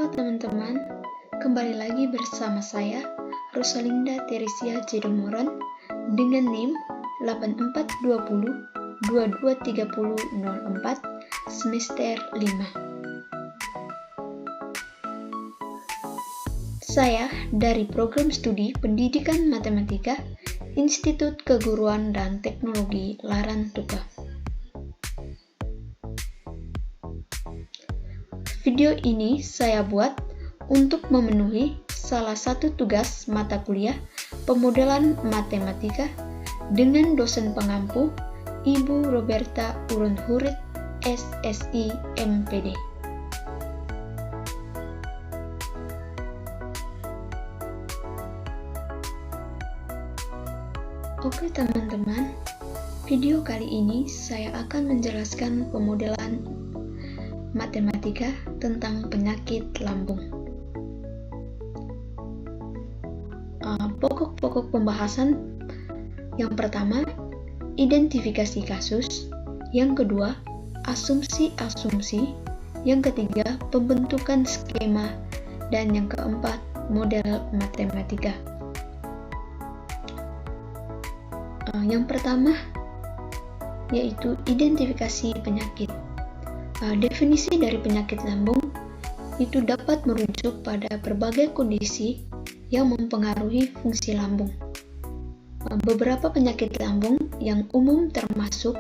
Halo teman-teman, kembali lagi bersama saya, Rosalinda Teresia Jedomoran, dengan NIM 8420223004 semester 5. Saya dari Program Studi Pendidikan Matematika, Institut Keguruan dan Teknologi Larantuka. Video ini saya buat untuk memenuhi salah satu tugas mata kuliah pemodelan matematika dengan dosen pengampu Ibu Roberta Urun-Hurit, SSI MPD. Oke teman-teman, video kali ini saya akan menjelaskan pemodelan matematika tentang penyakit lambung. Pokok-pokok pembahasan: yang pertama, identifikasi kasus; yang kedua, asumsi-asumsi; yang ketiga, pembentukan skema; dan yang keempat, model matematika. Yang pertama yaitu identifikasi penyakit. Definisi dari penyakit lambung itu dapat merujuk pada berbagai kondisi yang mempengaruhi fungsi lambung. Beberapa penyakit lambung yang umum termasuk: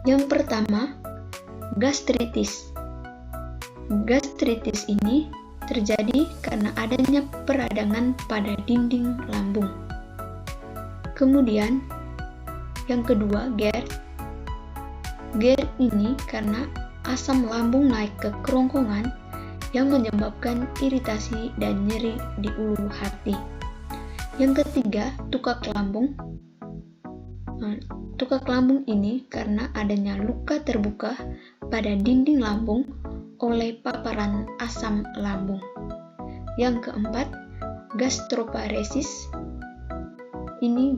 yang pertama, gastritis. Gastritis ini terjadi karena adanya peradangan pada dinding lambung. Kemudian, yang kedua, GERD. GERD ini karena asam lambung naik ke kerongkongan yang menyebabkan iritasi dan nyeri di ulu hati. Yang ketiga, tukak lambung. Tukak lambung ini karena adanya luka terbuka pada dinding lambung oleh paparan asam lambung. Yang keempat, gastroparesis. Ini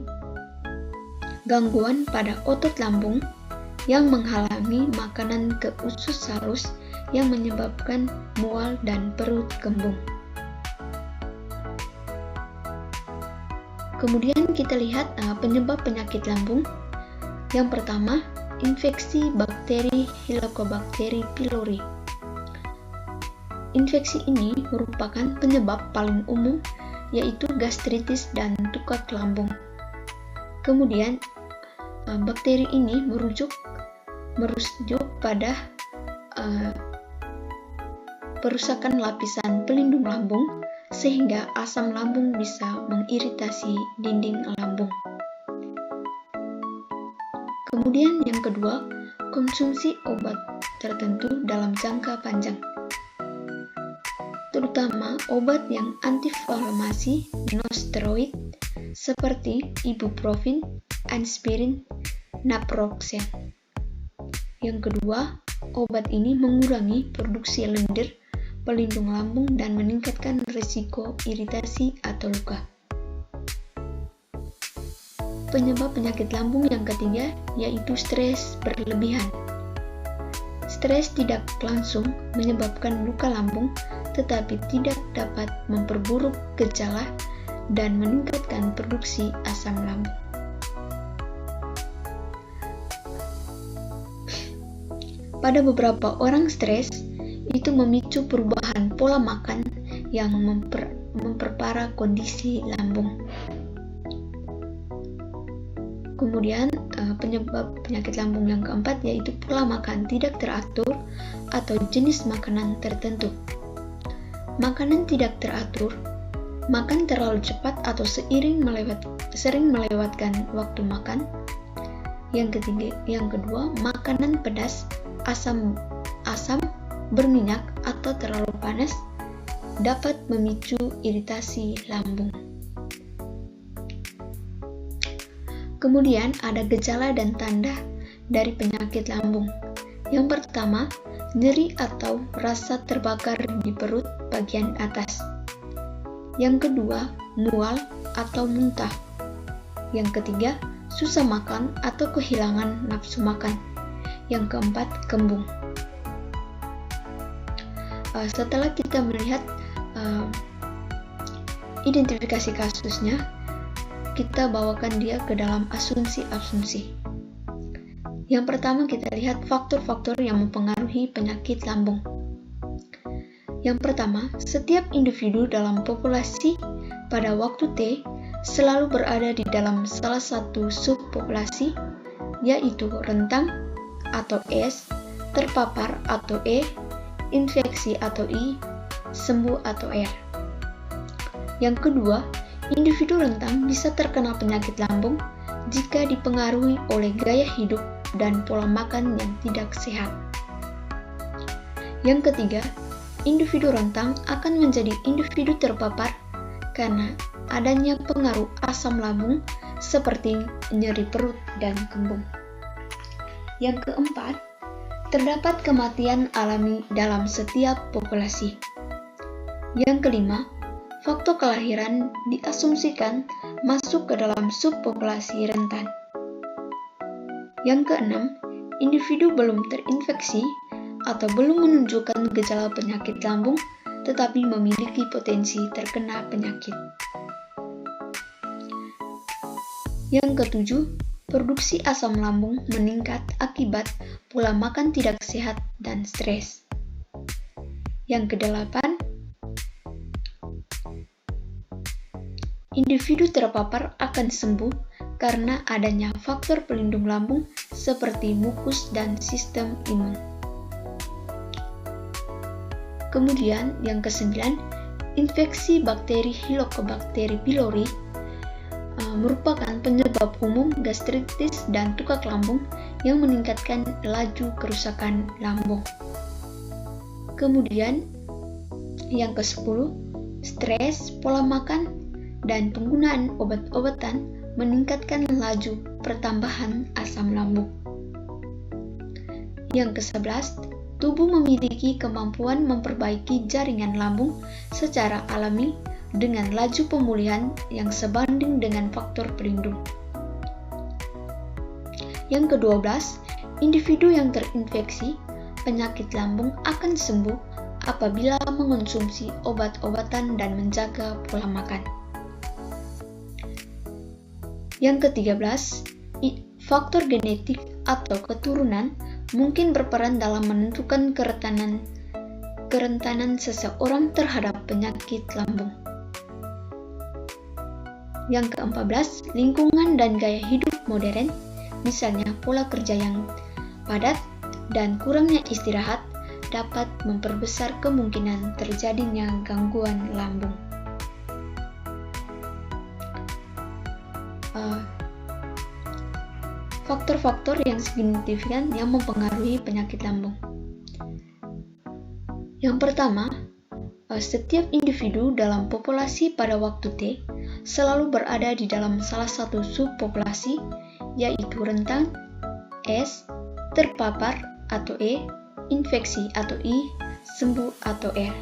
gangguan pada otot lambung yang menghalangi makanan ke usus halus yang menyebabkan mual dan perut kembung. Kemudian kita lihat penyebab penyakit lambung. Yang pertama, infeksi bakteri Helicobacter pylori. Infeksi ini merupakan penyebab paling umum, yaitu gastritis dan tukak lambung. Kemudian bakteri ini merujuk pada perusakan lapisan pelindung lambung sehingga asam lambung bisa mengiritasi dinding lambung. Kemudian yang kedua, konsumsi obat tertentu dalam jangka panjang, terutama obat yang antiinflamasi non-steroid seperti ibuprofen, aspirin, naproxen. Yang kedua, obat ini mengurangi produksi lendir pelindung lambung dan meningkatkan risiko iritasi atau luka. Penyebab penyakit lambung yang ketiga yaitu stres berlebihan. Stres tidak langsung menyebabkan luka lambung, tetapi tidak dapat memperburuk gejala dan meningkatkan produksi asam lambung. Pada beberapa orang, stres itu memicu perubahan pola makan yang memperparah kondisi lambung. Kemudian penyebab penyakit lambung yang keempat yaitu pola makan tidak teratur atau jenis makanan tertentu. Makanan tidak teratur, makan terlalu cepat atau sering melewatkan waktu makan. Yang kedua, makanan pedas, asam, berminyak atau terlalu panas dapat memicu iritasi lambung. Kemudian ada gejala dan tanda dari penyakit lambung. Yang pertama, nyeri atau rasa terbakar di perut bagian atas. Yang kedua, mual atau muntah. Yang ketiga, susah makan atau kehilangan nafsu makan. Yang keempat, kembung. setelah kita melihat identifikasi kasusnya, kita bawakan dia ke dalam asumsi-asumsi. Yang pertama, kita lihat faktor-faktor yang mempengaruhi penyakit lambung. Yang pertama, setiap individu dalam populasi pada waktu T selalu berada di dalam salah satu subpopulasi, yaitu rentang atau S, terpapar atau E, infeksi atau I, sembuh atau R. Yang kedua, individu rentang bisa terkena penyakit lambung jika dipengaruhi oleh gaya hidup dan pola makan yang tidak sehat. Yang ketiga, individu rentang akan menjadi individu terpapar karena adanya pengaruh asam lambung seperti nyeri perut dan kembung. Yang keempat, terdapat kematian alami dalam setiap populasi. Yang kelima, faktor kelahiran diasumsikan masuk ke dalam subpopulasi rentan. Yang keenam, individu belum terinfeksi atau belum menunjukkan gejala penyakit lambung tetapi memiliki potensi terkena penyakit. Yang ketujuh, produksi asam lambung meningkat akibat pola makan tidak sehat dan stres. Yang kedelapan, individu terpapar akan sembuh karena adanya faktor pelindung lambung seperti mukus dan sistem imun. Kemudian yang kesembilan, infeksi bakteri Helicobacter pylori merupakan penyebab umum gastritis dan tukak lambung yang meningkatkan laju kerusakan lambung. Kemudian yang ke-10, stres, pola makan, dan penggunaan obat-obatan meningkatkan laju pertambahan asam lambung. Yang ke-11, tubuh memiliki kemampuan memperbaiki jaringan lambung secara alami dengan laju pemulihan yang sebanding dengan faktor pelindung. Yang ke-12, individu yang terinfeksi penyakit lambung akan sembuh apabila mengonsumsi obat-obatan dan menjaga pola makan. Yang ke-13, faktor genetik atau keturunan mungkin berperan dalam menentukan kerentanan seseorang terhadap penyakit lambung. Yang ke-14, lingkungan dan gaya hidup modern, misalnya pola kerja yang padat dan kurangnya istirahat, dapat memperbesar kemungkinan terjadinya gangguan lambung. Faktor-faktor yang signifikan yang mempengaruhi penyakit lambung. Yang pertama, setiap individu dalam populasi pada waktu T selalu berada di dalam salah satu subpopulasi, yaitu rentang, S, terpapar atau E, infeksi atau I, sembuh atau R.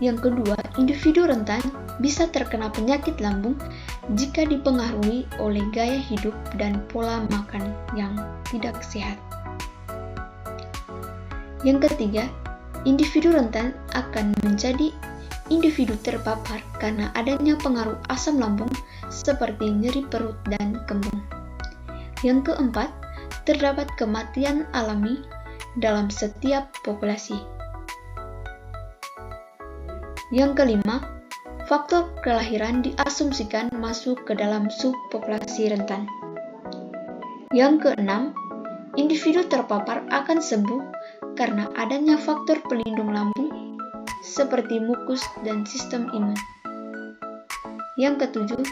Yang kedua, individu rentan bisa terkena penyakit lambung jika dipengaruhi oleh gaya hidup dan pola makan yang tidak sehat. Yang ketiga, individu rentan akan menjadi individu terpapar karena adanya pengaruh asam lambung seperti nyeri perut dan kembung. Yang keempat, terdapat kematian alami dalam setiap populasi. Yang kelima, faktor kelahiran diasumsikan masuk ke dalam subpopulasi rentan. Yang keenam, individu terpapar akan sembuh karena adanya faktor pelindung lambung seperti mukus dan sistem imun. Yang ketujuh,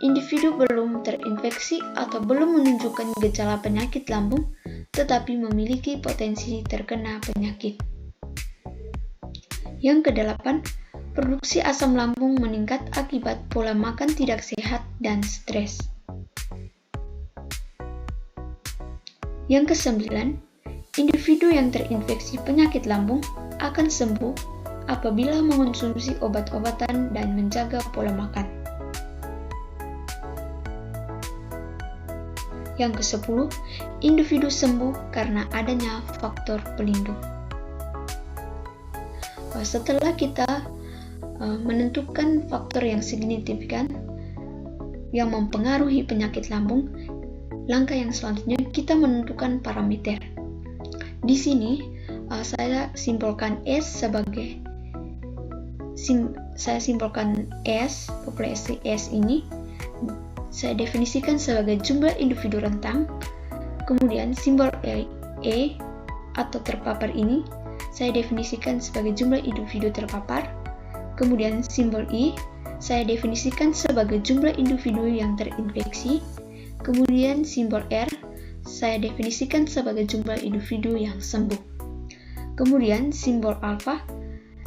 individu belum terinfeksi atau belum menunjukkan gejala penyakit lambung tetapi memiliki potensi terkena penyakit. Yang kedelapan, produksi asam lambung meningkat akibat pola makan tidak sehat dan stres. Yang kesembilan, individu yang terinfeksi penyakit lambung akan sembuh apabila mengonsumsi obat-obatan dan menjaga pola makan. Yang ke-10, individu sembuh karena adanya faktor pelindung. Setelah kita menentukan faktor yang signifikan yang mempengaruhi penyakit lambung, langkah yang selanjutnya kita menentukan parameter. Di sini saya simbolkan S sebagai populasi S ini saya definisikan sebagai jumlah individu rentang. Kemudian simbol E atau terpapar ini saya definisikan sebagai jumlah individu terpapar. Kemudian simbol I saya definisikan sebagai jumlah individu yang terinfeksi. Kemudian simbol R saya definisikan sebagai jumlah individu yang sembuh. Kemudian simbol alfa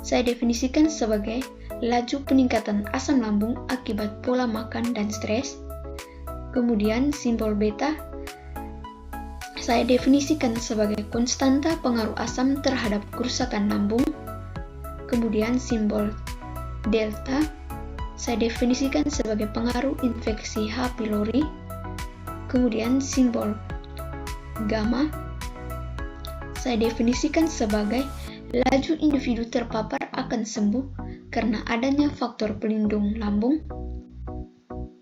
saya definisikan sebagai laju peningkatan asam lambung akibat pola makan dan stres. Kemudian simbol beta saya definisikan sebagai konstanta pengaruh asam terhadap kerusakan lambung. Kemudian simbol delta saya definisikan sebagai pengaruh infeksi H. pylori. Kemudian simbol gamma saya definisikan sebagai laju individu terpapar akan sembuh karena adanya faktor pelindung lambung.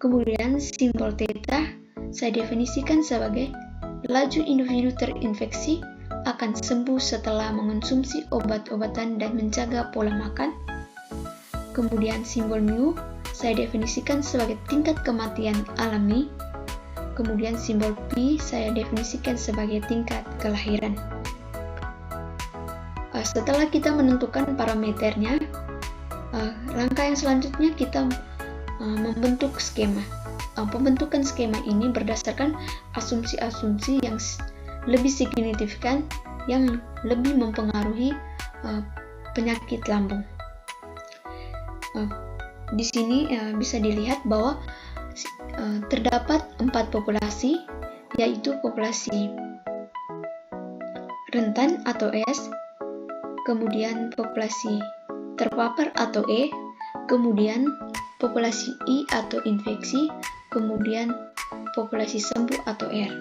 Kemudian simbol theta saya definisikan sebagai laju individu terinfeksi akan sembuh setelah mengonsumsi obat-obatan dan menjaga pola makan. Kemudian simbol mu saya definisikan sebagai tingkat kematian alami. Kemudian simbol P saya definisikan sebagai tingkat kelahiran. Setelah kita menentukan parameternya, langkah yang selanjutnya kita membentuk skema. Pembentukan skema ini berdasarkan asumsi-asumsi yang lebih signifikan yang lebih mempengaruhi penyakit lambung. Di sini bisa dilihat bahwa terdapat 4 populasi, yaitu populasi rentan atau S, kemudian populasi terpapar atau E, kemudian populasi I atau infeksi, kemudian populasi sembuh atau R.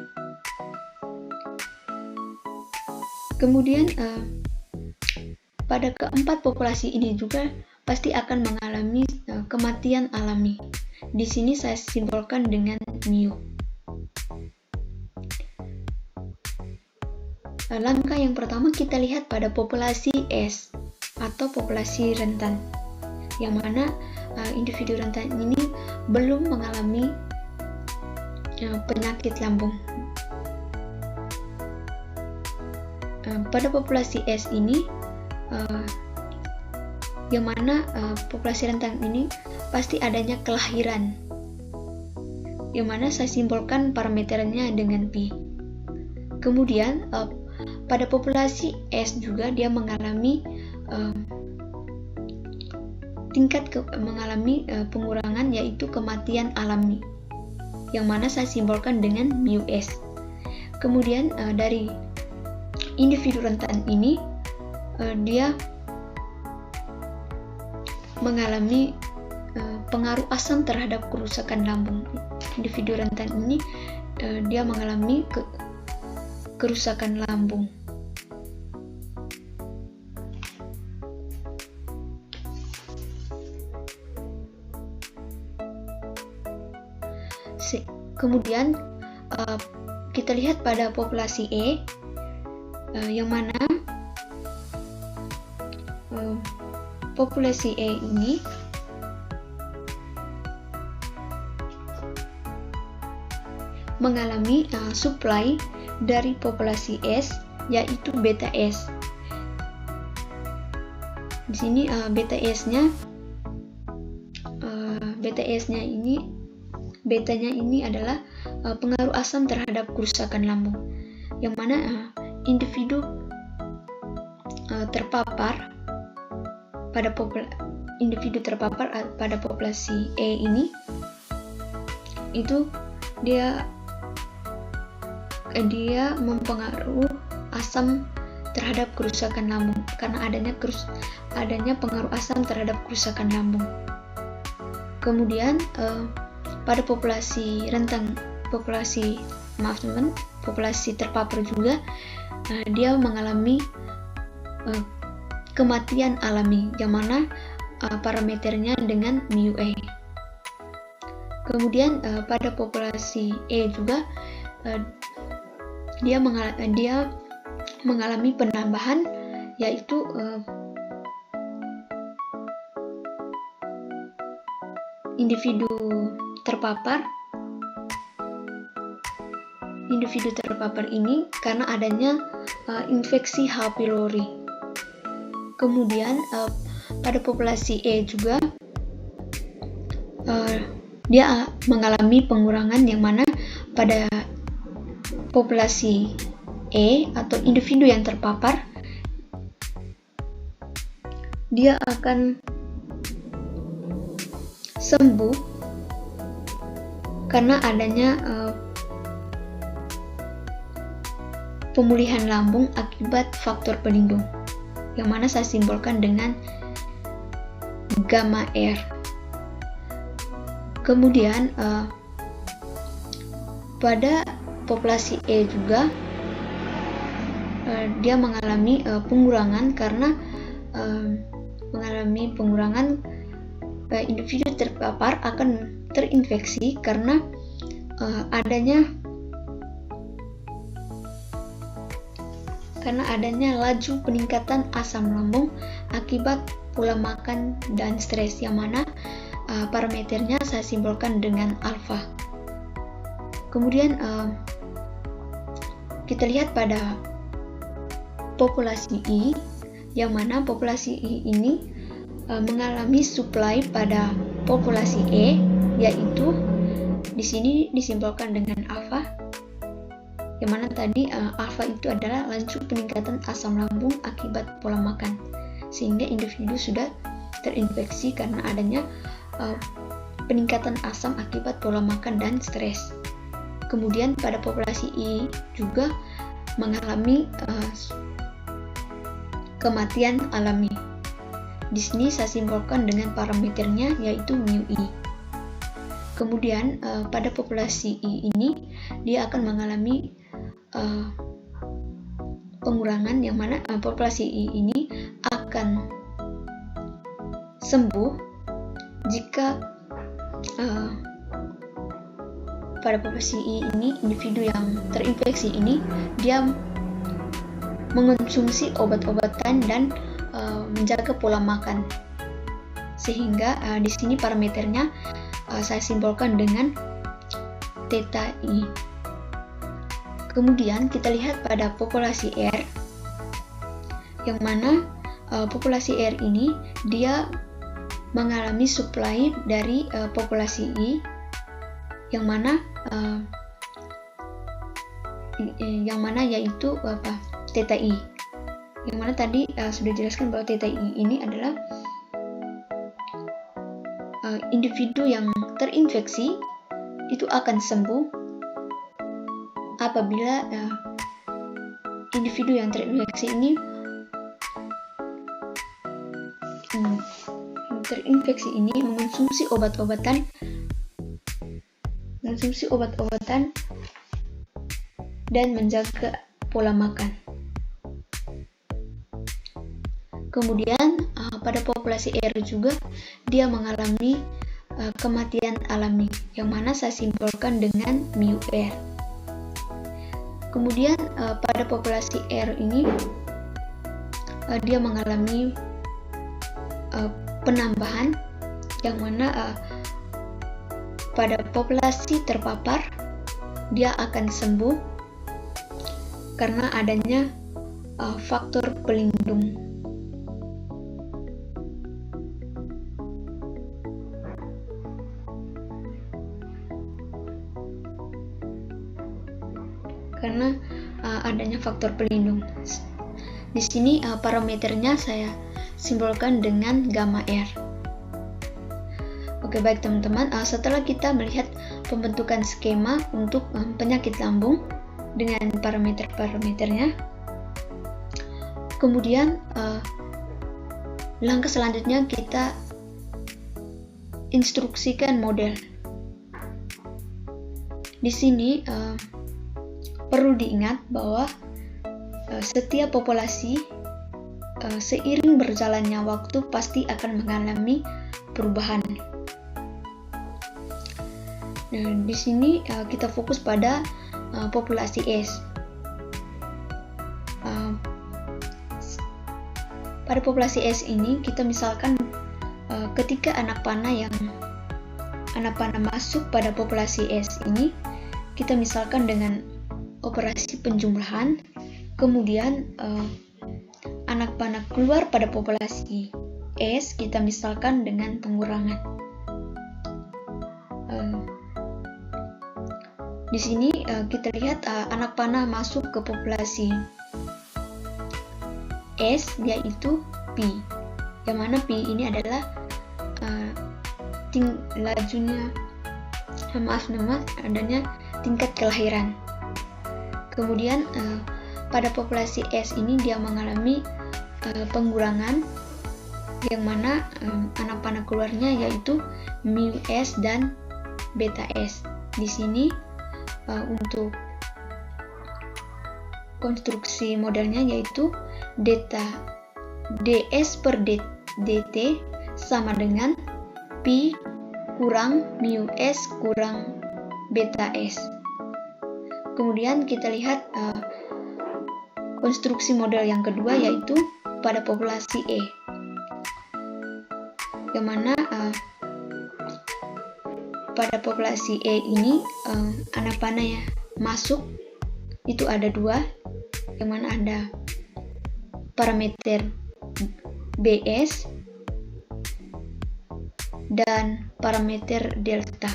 Kemudian pada keempat populasi ini juga pasti akan mengalami kematian alami. Di sini saya simbolkan dengan mu. Langkah yang pertama kita lihat pada populasi S atau populasi rentan, yang mana individu rentan ini belum mengalami penyakit lambung. Pada populasi S ini, yang mana populasi rentan ini pasti adanya kelahiran, yang mana saya simbolkan parameternya dengan P. Kemudian pada populasi S juga dia mengalami mengalami pengurangan, yaitu kematian alami, yang mana saya simbolkan dengan mu S. Kemudian dari individu rentan ini dia mengalami pengaruh asam terhadap kerusakan lambung. Individu rentan ini dia mengalami kerusakan lambung. Kemudian kita lihat pada populasi E, yang mana populasi E ini mengalami supply dari populasi S, yaitu beta S. Di sini betanya ini adalah pengaruh asam terhadap kerusakan lambung, yang mana individu terpapar pada populasi E ini itu dia mempengaruhi asam terhadap kerusakan lambung karena adanya pengaruh asam terhadap kerusakan lambung. Kemudian pada populasi populasi terpapar juga dia mengalami kematian alami, yang mana parameternya dengan μA. Kemudian pada populasi E juga dia mengalami penambahan, yaitu individu terpapar ini karena adanya infeksi H. pylori. Kemudian pada populasi E juga dia mengalami pengurangan, yang mana pada populasi E atau individu yang terpapar dia akan sembuh karena adanya pemulihan lambung akibat faktor pelindung, yang mana saya simbolkan dengan gamma R. Kemudian pada populasi E juga dia mengalami pengurangan karena individu terpapar akan terinfeksi karena adanya laju peningkatan asam lambung akibat pola makan dan stres, yang mana parameternya saya simbolkan dengan alfa. Kemudian kita lihat pada populasi I, yang mana populasi I ini mengalami supply pada populasi E, yaitu di sini disimbolkan dengan alfa, yang mana tadi alfa itu adalah laju peningkatan asam lambung akibat pola makan, sehingga individu sudah terinfeksi karena adanya peningkatan asam akibat pola makan dan stres. Kemudian pada populasi I juga mengalami kematian alami. Di sini saya simbolkan dengan parameternya, yaitu μI. Kemudian pada populasi I ini dia akan mengalami pengurangan, yang mana populasi I ini akan sembuh jika pada populasi I ini individu yang terinfeksi ini dia mengonsumsi obat-obatan dan menjaga pola makan, sehingga di sini parameternya saya simbolkan dengan theta I. Kemudian kita lihat pada populasi R, yang mana populasi R ini dia mengalami supply dari populasi I, yang mana yaitu theta I, yang mana tadi sudah dijelaskan bahwa theta I ini adalah individu yang terinfeksi itu akan sembuh apabila individu yang terinfeksi ini mengonsumsi obat-obatan dan menjaga pola makan. Kemudian pada populasi R juga dia mengalami kematian alami, yang mana saya simbolkan dengan μR. Kemudian pada populasi R ini dia mengalami penambahan, yang mana pada populasi terpapar dia akan sembuh karena adanya faktor pelindung. Karena adanya faktor pelindung. Di sini parameternya saya simbolkan dengan gamma R. Oke, baik teman-teman, setelah kita melihat pembentukan skema untuk penyakit lambung dengan parameter-parameternya, kemudian langkah selanjutnya kita instruksikan model. Di sini perlu diingat bahwa setiap populasi seiring berjalannya waktu pasti akan mengalami perubahan. Nah, di sini kita fokus pada populasi es. Pada populasi es ini kita misalkan ketika anak panah masuk pada populasi es ini, kita misalkan dengan operasi penjumlahan, kemudian anak panah keluar pada populasi es, kita misalkan dengan pengurangan. Di sini kita lihat anak panah masuk ke populasi S, yaitu pi, yang mana pi ini adalah adanya tingkat kelahiran. Kemudian pada populasi S ini dia mengalami pengurangan, yang mana anak panah keluarnya yaitu mu S dan beta S. Di sini untuk konstruksi modelnya yaitu ds per dt sama dengan pi kurang mu S kurang beta S. Kemudian kita lihat konstruksi model yang kedua yaitu pada populasi E, yang mana pada populasi E ini anak panah yang masuk itu ada dua, yang mana ada parameter BS dan parameter delta.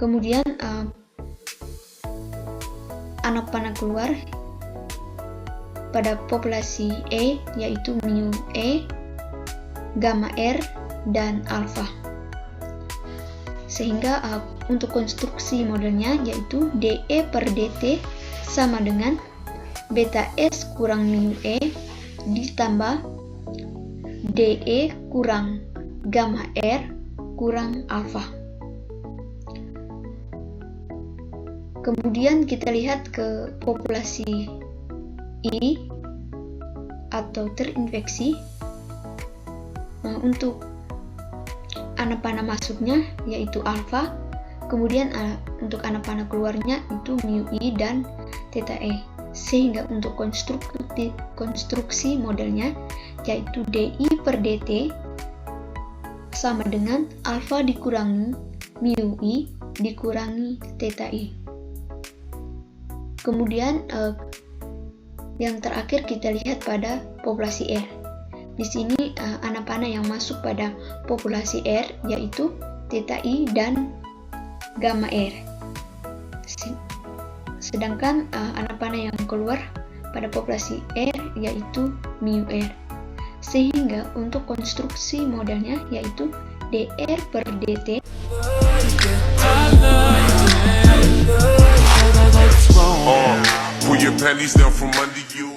Kemudian anak panah keluar pada populasi E yaitu mu E, gamma R, dan alfa. Sehingga untuk konstruksi modelnya yaitu dE per dt sama dengan beta S kurang mu E ditambah dE kurang gamma R kurang alfa. Kemudian kita lihat ke populasi I atau terinfeksi. Untuk anak panah masuknya yaitu alfa, kemudian untuk anak panah keluarnya itu mu I dan theta E. Sehingga untuk konstruksi modelnya yaitu dI per dt sama dengan alfa dikurangi mu I dikurangi theta I. Kemudian yang terakhir kita lihat pada populasi R. Di sini anak panah yang masuk pada populasi R yaitu theta I dan gamma R. Sedangkan anak panah yang keluar pada populasi R yaitu mu R. Sehingga untuk konstruksi modelnya yaitu dR per dt pull your panties down from under you.